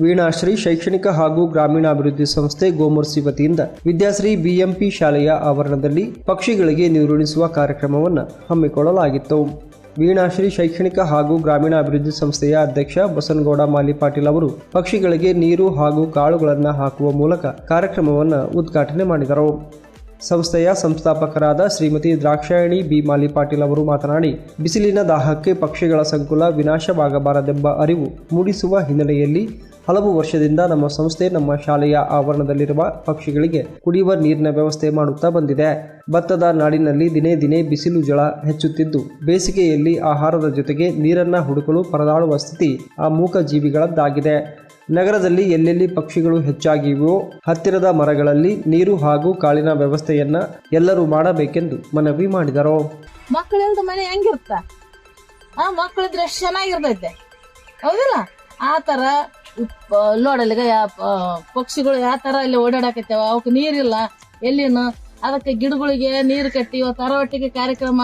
ವೀಣಾಶ್ರೀ ಶೈಕ್ಷಣಿಕ ಹಾಗೂ ಗ್ರಾಮೀಣಾಭಿವೃದ್ಧಿ ಸಂಸ್ಥೆ ಗೋಮರ್ಸಿ ವತಿಯಿಂದ ವಿದ್ಯಾಶ್ರೀ ಬಿಎಂಪಿ ಶಾಲೆಯ ಆವರಣದಲ್ಲಿ ಪಕ್ಷಿಗಳಿಗೆ ನೀರುಣಿಸುವ ಕಾರ್ಯಕ್ರಮವನ್ನು ಹಮ್ಮಿಕೊಳ್ಳಲಾಗಿತ್ತು. ವೀಣಾಶ್ರೀ ಶೈಕ್ಷಣಿಕ ಹಾಗೂ ಗ್ರಾಮೀಣಾಭಿವೃದ್ಧಿ ಸಂಸ್ಥೆಯ ಅಧ್ಯಕ್ಷ ಬಸನಗೌಡ ಮಾಲಿಪಾಟೀಲ್ ಅವರು ಪಕ್ಷಿಗಳಿಗೆ ನೀರು ಹಾಗೂ ಕಾಳುಗಳನ್ನು ಹಾಕುವ ಮೂಲಕ ಕಾರ್ಯಕ್ರಮವನ್ನು ಉದ್ಘಾಟನೆ ಮಾಡಿದರು. ಸಂಸ್ಥೆಯ ಸಂಸ್ಥಾಪಕರಾದ ಶ್ರೀಮತಿ ದ್ರಾಕ್ಷಾಯಣಿ ಬಿ ಮಾಲಿಪಾಟೀಲ್ ಅವರು ಮಾತನಾಡಿ, ಬಿಸಿಲಿನ ದಾಹಕ್ಕೆ ಪಕ್ಷಿಗಳ ಸಂಕುಲ ವಿನಾಶವಾಗಬಾರದೆಂಬ ಅರಿವು ಮೂಡಿಸುವ ಹಿನ್ನೆಲೆಯಲ್ಲಿ ಹಲವು ವರ್ಷದಿಂದ ನಮ್ಮ ಸಂಸ್ಥೆ ನಮ್ಮ ಶಾಲೆಯ ಆವರಣದಲ್ಲಿರುವ ಪಕ್ಷಿಗಳಿಗೆ ಕುಡಿಯುವ ನೀರಿನ ವ್ಯವಸ್ಥೆ ಮಾಡುತ್ತಾ ಬಂದಿದೆ. ಭತ್ತದ ನಾಡಿನಲ್ಲಿ ದಿನೇ ದಿನೇ ಬಿಸಿಲು ಜಳ ಹೆಚ್ಚುತ್ತಿದ್ದು, ಬೇಸಿಗೆಯಲ್ಲಿ ಆಹಾರದ ಜೊತೆಗೆ ನೀರನ್ನು ಹುಡುಕಲು ಪರದಾಡುವ ಸ್ಥಿತಿ ಆ ಮೂಕ ಜೀವಿಗಳದ್ದಾಗಿದೆ. ನಗರದಲ್ಲಿ ಎಲ್ಲೆಲ್ಲಿ ಪಕ್ಷಿಗಳು ಹೆಚ್ಚಾಗಿವೆಯೋ ಹತ್ತಿರದ ಮರಗಳಲ್ಲಿ ನೀರು ಹಾಗೂ ಕಾಳಿನ ವ್ಯವಸ್ಥೆಯನ್ನ ಎಲ್ಲರೂ ಮಾಡಬೇಕೆಂದು ಮನವಿ ಮಾಡಿದರು. ಮಕ್ಕಳಿಲ್ದ ಮನೆ ಹೆಂಗಿರುತ್ತ, ಆ ಮಕ್ಕಳಿದ್ರೆ ಎಷ್ಟು ಚೆನ್ನಾಗಿರ್ತೈತೆ, ಹೌದಿಲ್ಲ? ಆ ತರ ನೋಡಲ್ಲಿಗ ಪಕ್ಷಿಗಳು ಯಾವ ತರ ಇಲ್ಲಿ ಓಡಾಡಕತ್ತೇವ, ಅವಕ್ಕೆ ನೀರಿಲ್ಲ ಎಲ್ಲಿನ, ಅದಕ್ಕೆ ಗಿಡಗಳಿಗೆ ನೀರು ಕಟ್ಟಿ ಇವತ್ತು ಅರವಟ್ಟಿಗೆ ಕಾರ್ಯಕ್ರಮ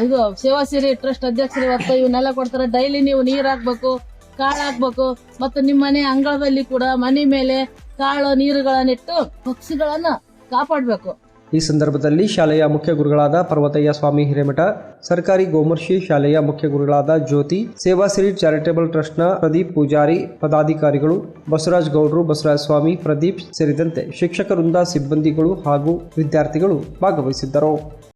ಇದು ಸೇವಾಸಿರಿ ಟ್ರಸ್ಟ್ ಅಧ್ಯಕ್ಷರು ಇವತ್ತು ಇವನ್ನೆಲ್ಲ ಕೊಡ್ತಾರೆ. ಡೈಲಿ ನೀವು ನೀರ್ ಹಾಕ್ಬೇಕು, ಕಾಳು ಹಾಕ್ಬೇಕು, ಮತ್ತು ನಿಮ್ಮ ಮನೆ ಅಂಗಳದಲ್ಲಿ ಕೂಡ ಮನೆ ಮೇಲೆ ಕಾಳು ನೀರುಗಳನ್ನಿಟ್ಟು ಪಕ್ಷಿಗಳನ್ನ ಕಾಪಾಡಬೇಕು. ಈ ಸಂದರ್ಭದಲ್ಲಿ ಶಾಲೆಯ ಮುಖ್ಯ ಗುರುಗಳಾದ ಪರ್ವತಯ್ಯ ಸ್ವಾಮಿ ಹಿರೇಮಠ, ಸರ್ಕಾರಿ ಗೋಮರ್ಶಿ ಶಾಲೆಯ ಮುಖ್ಯ ಗುರುಗಳಾದ ಜ್ಯೋತಿ, ಸೇವಾಸಿರಿ ಚಾರಿಟೇಬಲ್ ಟ್ರಸ್ಟ್ನ ಪ್ರದೀಪ್ ಪೂಜಾರಿ, ಪದಾಧಿಕಾರಿಗಳು, ಬಸವರಾಜ್ ಗೌಡ್ರು, ಬಸವರಾಜ ಸ್ವಾಮಿ, ಪ್ರದೀಪ್ ಸೇರಿದಂತೆ ಶಿಕ್ಷಕರಿಂದ ಸಿಬ್ಬಂದಿಗಳು ಹಾಗೂ ವಿದ್ಯಾರ್ಥಿಗಳು ಭಾಗವಹಿಸಿದ್ದರು.